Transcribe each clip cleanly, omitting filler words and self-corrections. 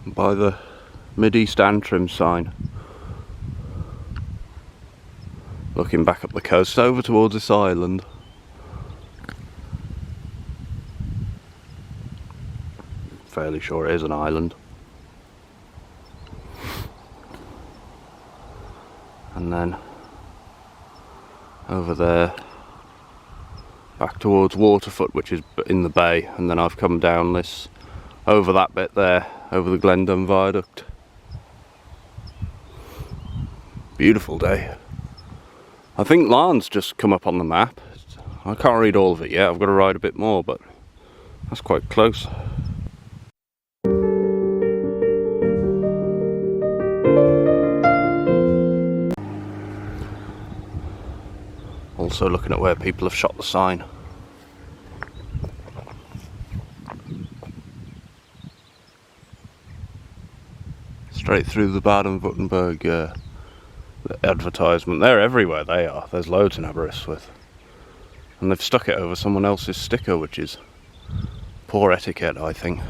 by the Mid-East Antrim sign. Looking back up the coast over towards this island. Fairly sure it is an island. And then over there back towards Watertop, which is in the bay, and then I've come down this over that bit there, over the Glendon Viaduct. Beautiful day. I think Larne's just come up on the map. I can't read all of it yet, I've got to ride a bit more, but that's quite close. Also looking at where people have shot the sign. Straight through the Baden-Württemberg advertisement. They're everywhere, they are. There's loads in Aberystwyth. And they've stuck it over someone else's sticker, which is poor etiquette, I think.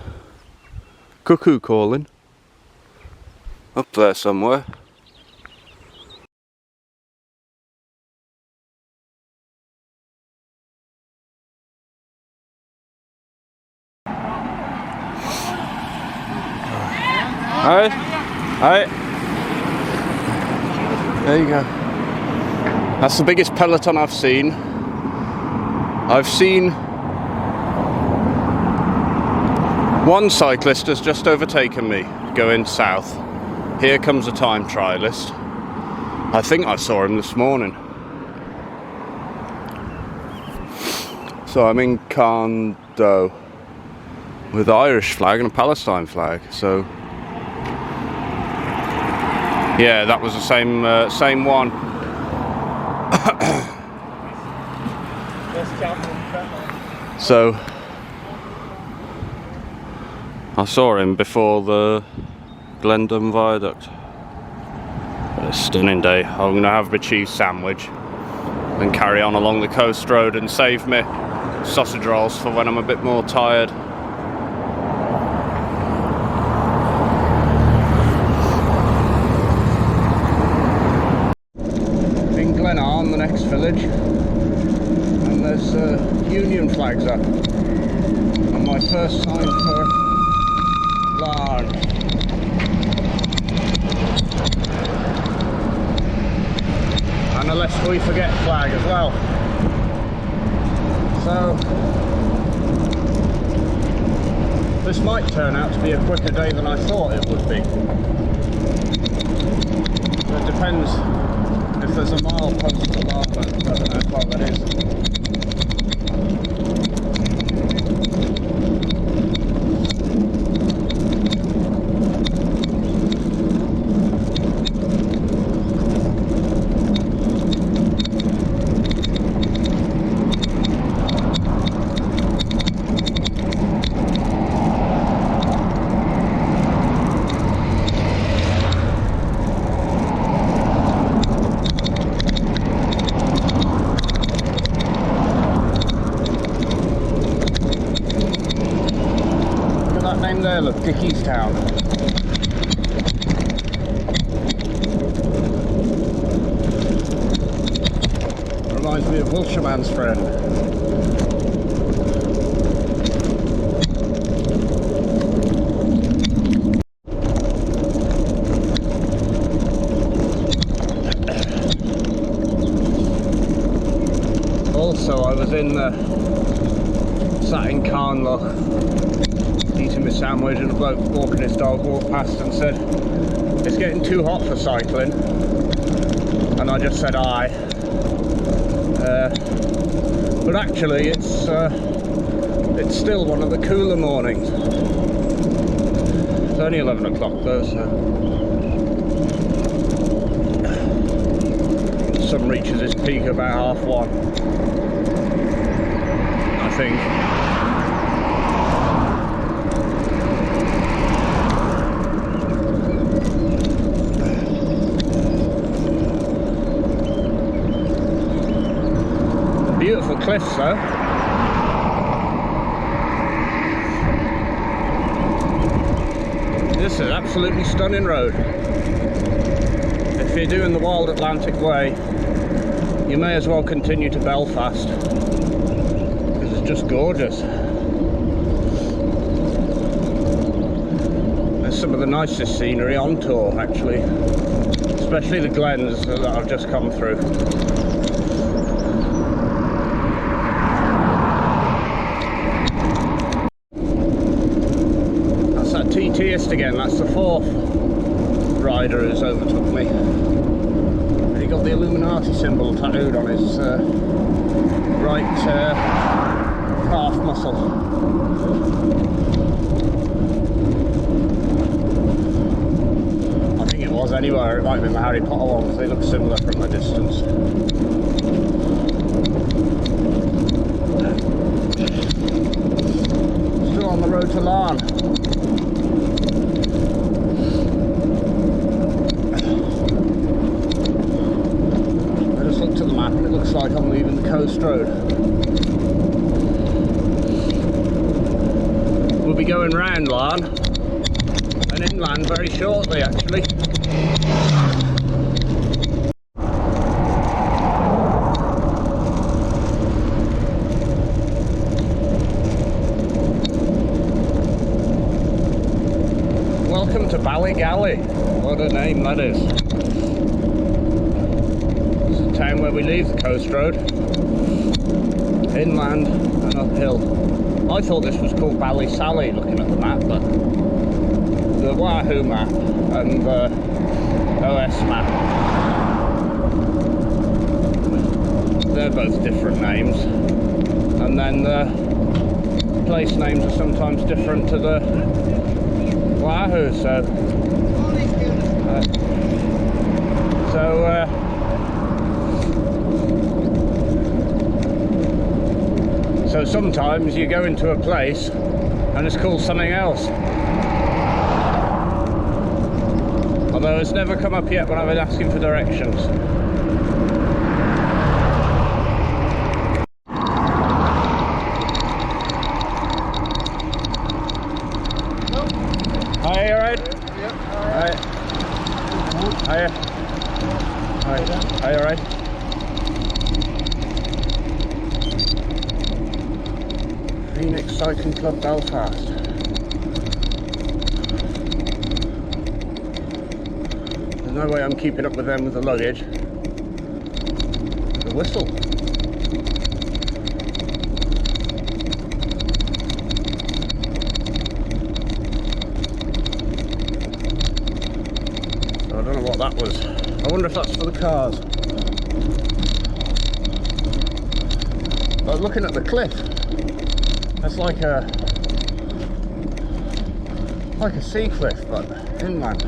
Cuckoo calling. Up there somewhere. Hi. Hi. There you go. That's the biggest peloton I've seen. I've seen one cyclist has just overtaken me going south. Here comes a time trialist. I think I saw him this morning. So I'm in Carndo with the Irish flag and a Palestine flag. So yeah, that was the same one. So I saw him before the Glendon Viaduct. But it's a stunning day. I'm going to have my cheese sandwich and carry on along the coast road and save me sausage rolls for when I'm a bit more tired. The next village, and there's Union flags up, and my first sign for Larne. And a lest we forget flag as well. So this might turn out to be a quicker day than I thought it would be. It depends. If there's a mile post to Larne, I don't know how far that is. There, look, Dickie's Town. Reminds me of Wilshaman's friend. Also, I was sat in Carnlough, eating my sandwich, and a bloke walking his dog walked past and said, "It's getting too hot for cycling." And I just said aye. But actually it's still one of the cooler mornings. It's only 11 o'clock though, so the sun reaches its peak about 1:30, I think. Beautiful cliffs though. This is an absolutely stunning road. If you're doing the Wild Atlantic Way, you may as well continue to Belfast, because it's just gorgeous. There's some of the nicest scenery on tour, actually, especially the glens that I've just come through. That's that TTist again. That's the fourth rider who's overtook me. He got the Illuminati symbol tattooed on his right calf muscle. I think it was anywhere. It might have been the Harry Potter one, because they look similar from a distance. Still on the road to Larne. To the map, and it looks like I'm leaving the coast road. We'll be going round Larne and inland very shortly, actually. Welcome to Ballygally. What a name that is. Town where we leave the coast road, inland and uphill. I thought this was called Ballysally looking at the map, but the Wahoo map and the OS map, they're both different names, and then the place names are sometimes different to the Wahoo, so sometimes you go into a place and it's called something else. Although it's never come up yet when I've been asking for directions. Hi, you alright? Yep. Alright. Hiya. Hi, you alright? Phoenix Cycling Club Belfast. There's no way I'm keeping up with them with the luggage. The whistle. So I don't know what that was. I wonder if that's for the cars. But looking at the cliff, that's like a sea cliff, but inland.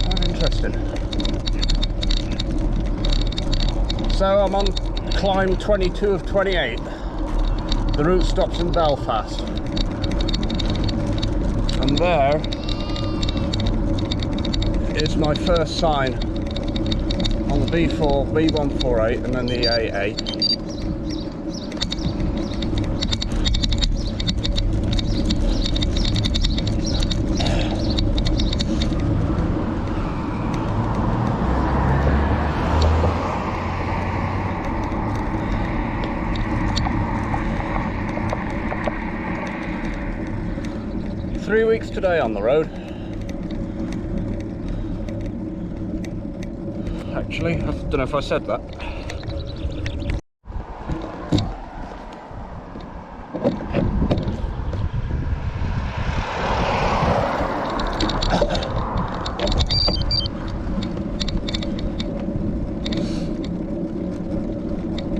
Quite interesting. So I'm on climb 22 of 28. The route stops in Belfast. And there is my first sign on the B148 and then the AA. 3 weeks today on the road. Actually, I don't know if I said that.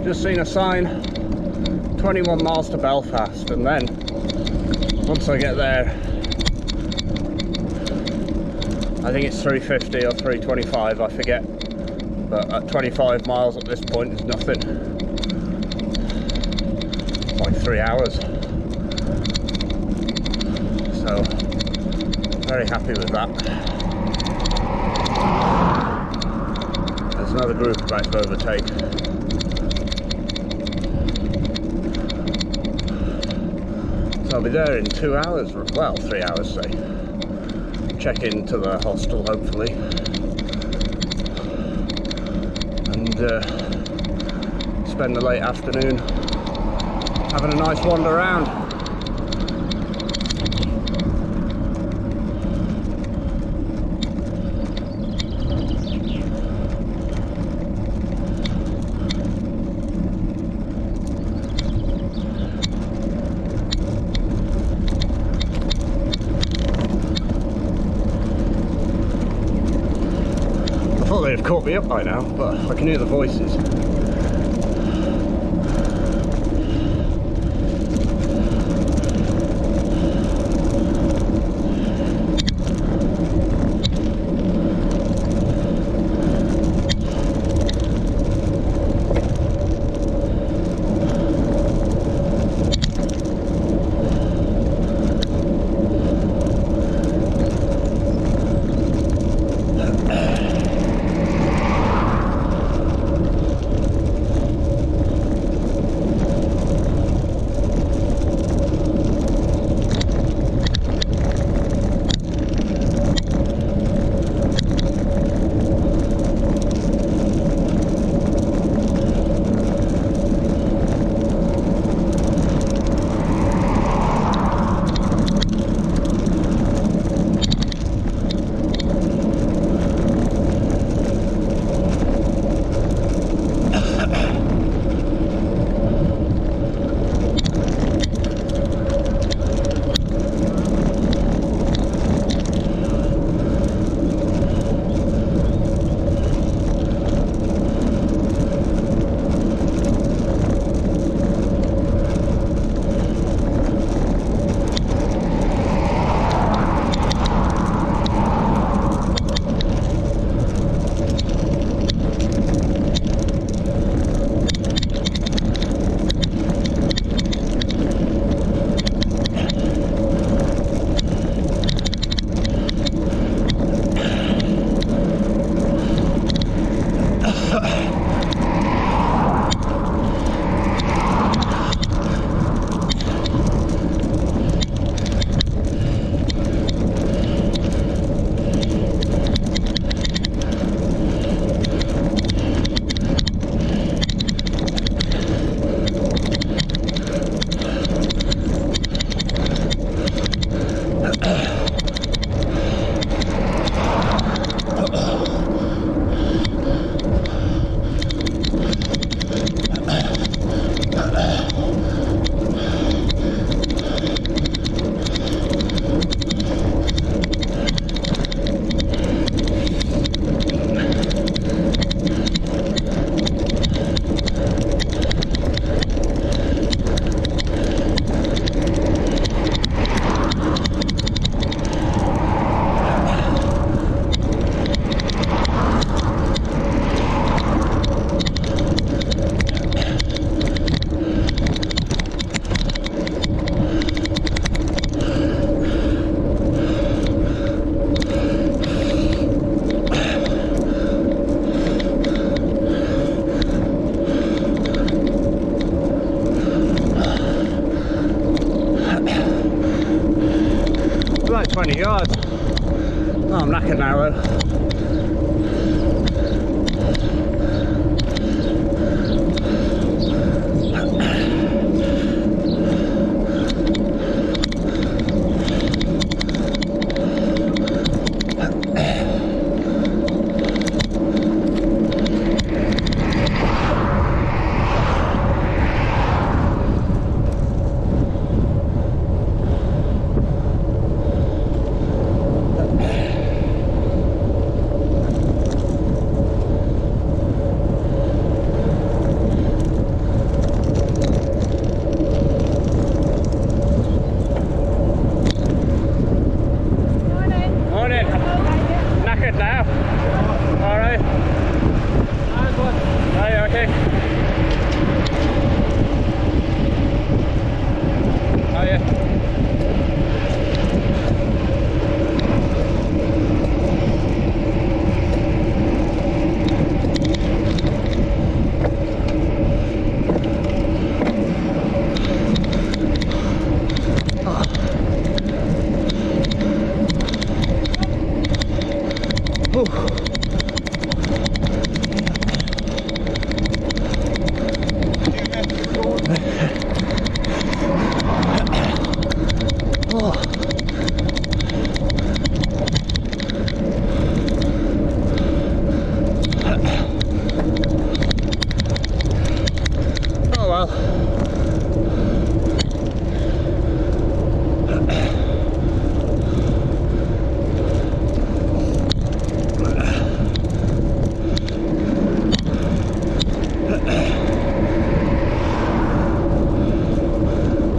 Just seen a sign, 21 miles to Belfast, and then once I get there, I think it's 350 or 325, I forget, but at 25 miles at this point is nothing. It's like 3 hours, so very happy with that. There's another group about to overtake. So I'll be there in 2 hours, well, 3 hours say. Check into the hostel hopefully. And spend the late afternoon having a nice wander around. I thought they'd have caught me up by now, but I can hear the voices. Like 20 yards. Oh, I'm knackered now though.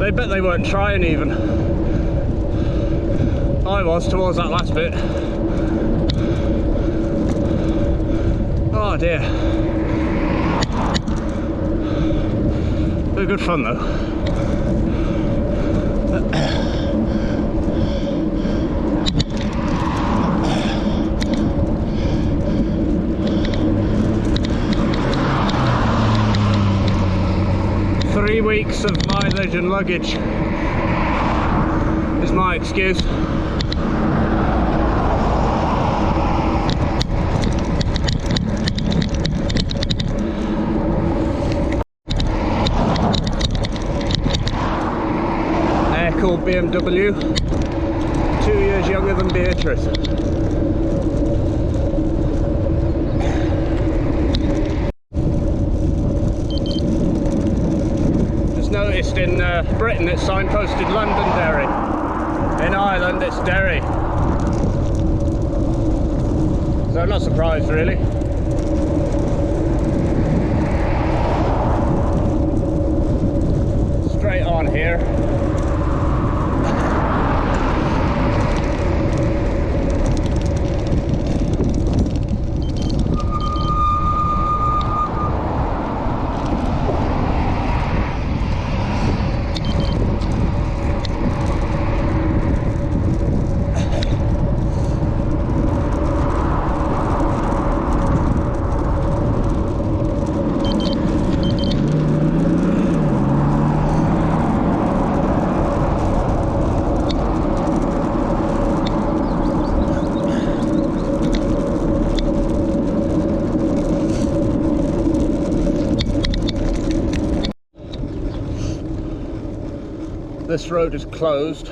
They bet they weren't trying even. I was towards that last bit. Oh dear. They're good fun though. 3 weeks of mileage and luggage is my excuse. Air-cooled BMW, 2 years younger than Beatrice. Noticed in Britain it's signposted Londonderry. In Ireland it's Derry. So I'm not surprised really. Straight on here. This road is closed.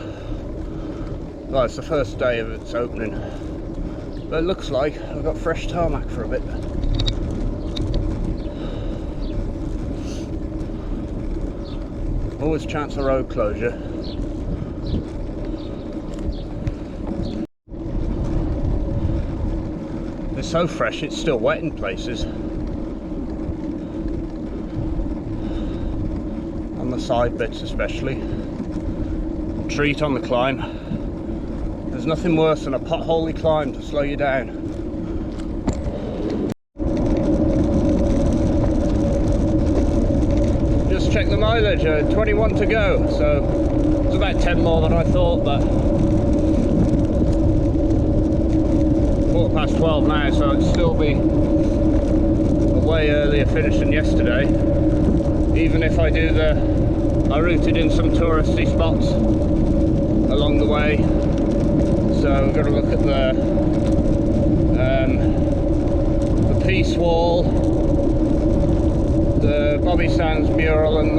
Well, it's the first day of its opening. But it looks like I've got fresh tarmac for a bit. Always chance of road closure. It's so fresh it's still wet in places. On the side bits especially. Treat on the climb. There's nothing worse than a potholey climb to slow you down. Just check the mileage, 21 to go, so it's about 10 more than I thought, but 12:15 now, so it'll still be a way earlier finish than yesterday. Even if I routed in some touristy spots along the way, so we've got to look at the Peace Wall, the Bobby Sands mural, and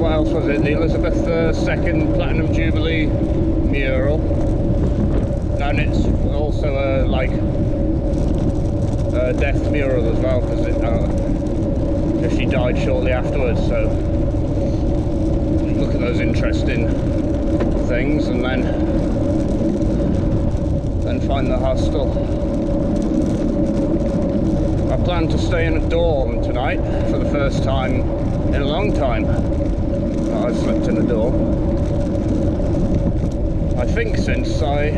what else was it? The Elizabeth II Platinum Jubilee mural, and it's also a death mural as well, because she died shortly afterwards. So look at those interesting things, and then find the hostel. I plan to stay in a dorm tonight for the first time in a long time. I've slept in a dorm, I think, since I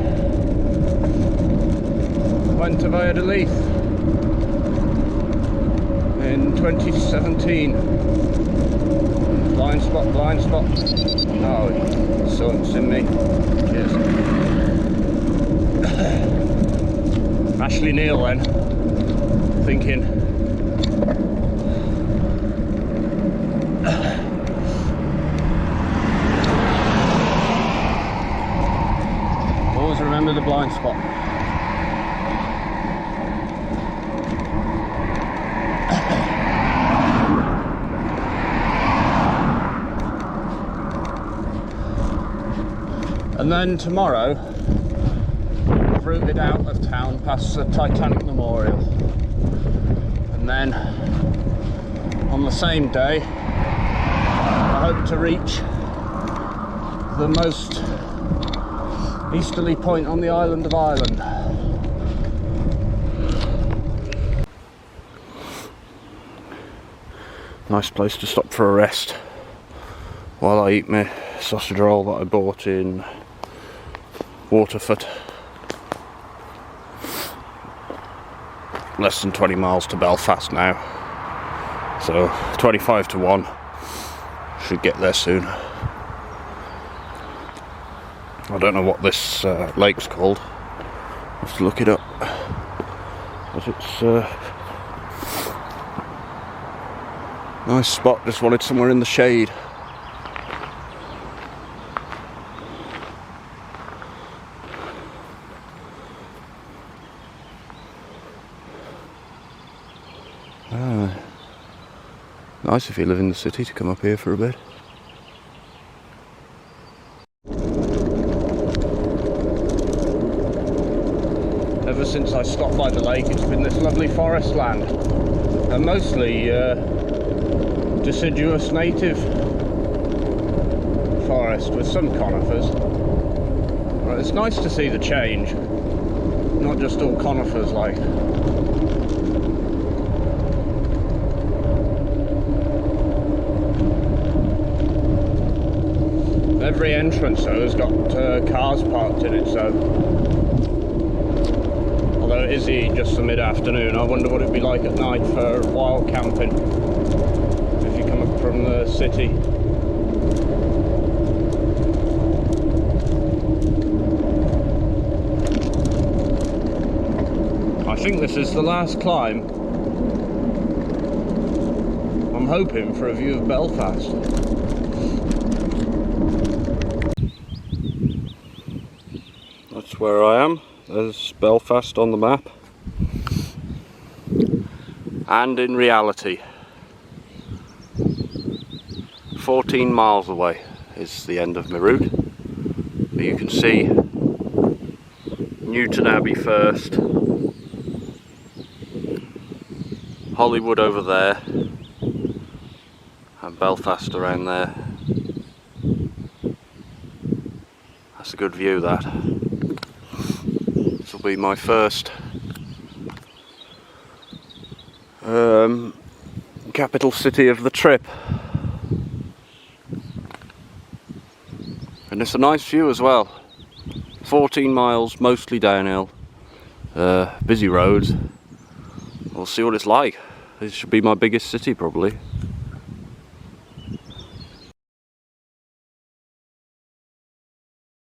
went to Valladolid in 2017. Blind spot, blind spot. Oh, something's in me. Cheers. Ashley Neal then, thinking. Always remember the blind spot. And then tomorrow, I've routed out of town past the Titanic Memorial. And then on the same day, I hope to reach the most easterly point on the island of Ireland. Nice place to stop for a rest. while I eat my sausage roll that I bought in Watertop. Less than 20 miles to Belfast now, so 25 to 1. Should get there soon. I don't know what this lake's called. I have to look it up. But it's nice spot. Just wanted somewhere in the shade. Nice if you live in the city to come up here for a bit. Ever since I stopped by the lake, it's been this lovely forest land, and mostly deciduous native forest with some conifers. Well, it's nice to see the change, not just all conifers like. Every entrance though has got cars parked in it, so although it is just the mid-afternoon, I wonder what it'd be like at night for wild camping if you come up from the city. I think this is the last climb. I'm hoping for a view of Belfast. That's where I am. There's Belfast on the map. And in reality, 14 miles away is the end of my route. But you can see Newton Abbey first, Hollywood over there, and Belfast around there. That's a good view, that. This will be my first capital city of the trip. And it's a nice view as well. 14 miles, mostly downhill, busy roads. We'll see what it's like. This should be my biggest city probably.